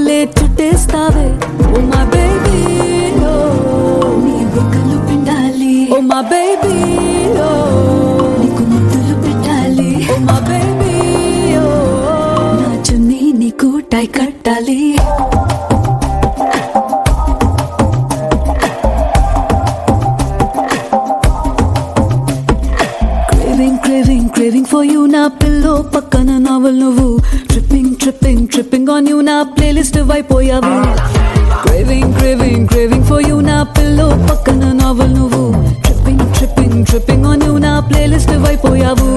వల్లే చుట్టేస్తావే ఓ మా బేబీ ఓ నీ బుగ్గలు పిండాలి ఓ మా బేబీ ఓ నీకు ముద్దులు పెట్టాలి ఓ మా బేబీ ఓ నా చున్నీ నీకు టై కట్టాలి Craving for you na pillow pakkana novel nuvu tripping on you na playlist vaipoyavu craving for you na pillow pakkana novel nuvu tripping on you na playlist vaipoyavu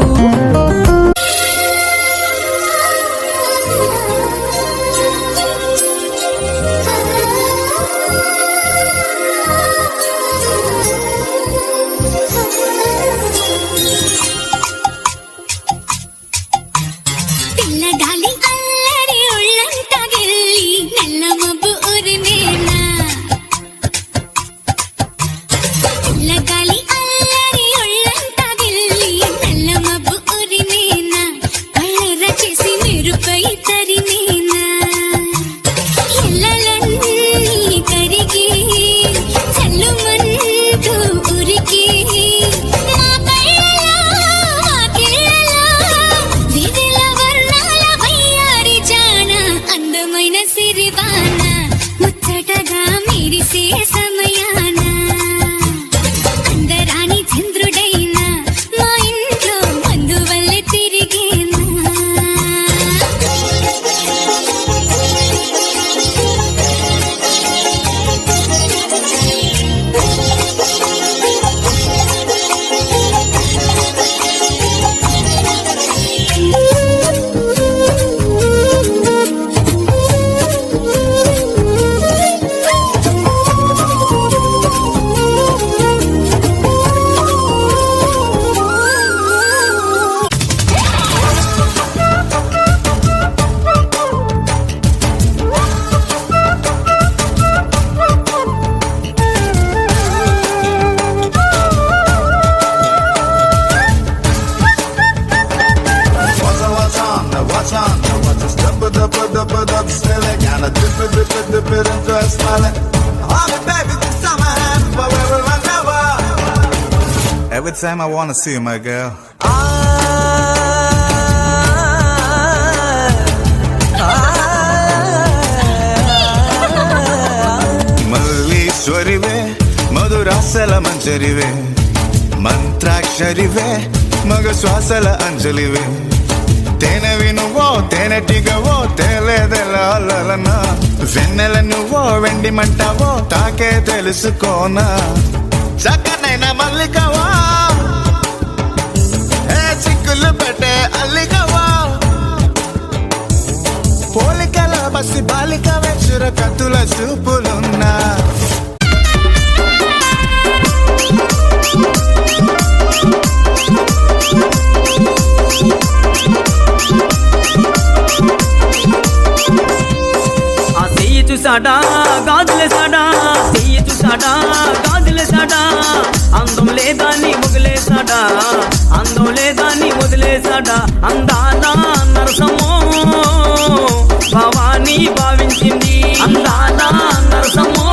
Every time I wanna see you, my girl. మల్లీశ్వరివే మధురాసల మంజరివే మంత్రాక్షరివే మగ శ్వాసల అంజలివే తేనెవి నువ్వో తేనెటిగవో తేలేదెలనా వెన్నెల నువ్వో వెండి మంటావో తాకే తెలుసుకోనా చక్కనైన మల్లికవా చిక్కులు పెట్టే అల్లికవా పోలికల బసి బాలిక వెచ్చుర కత్తుల చూపులున్నా చూసాడా గాజులేసాడా చెయ్యి చూసాడా గాజులేసాడా అందం లేదా నీ వదిలేసాడా అందం లేదా నీ వదిలేసాడా అందానా నరసమో భవానీ భావించింది అందానా నరసమో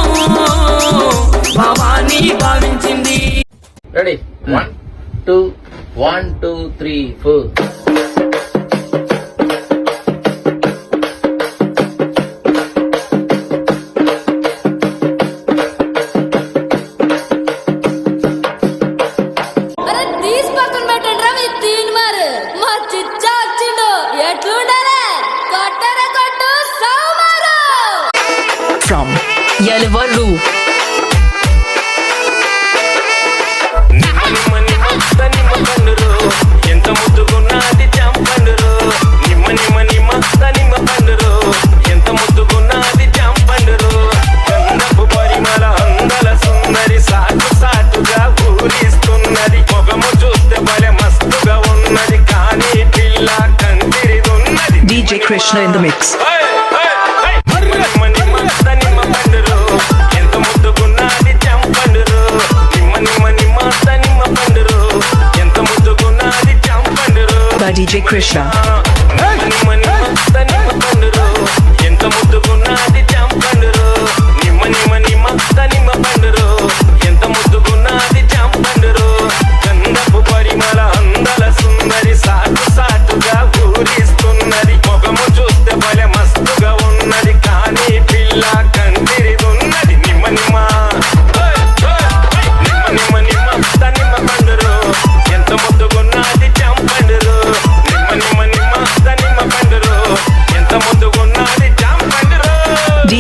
భవానీ భావించింది ready 1 2 3 4 from Yelvaru. DJ Krishna in the mix. By DJ Krishna.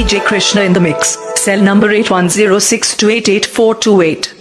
DJ Krishna in the mix. Cell number 8106288428.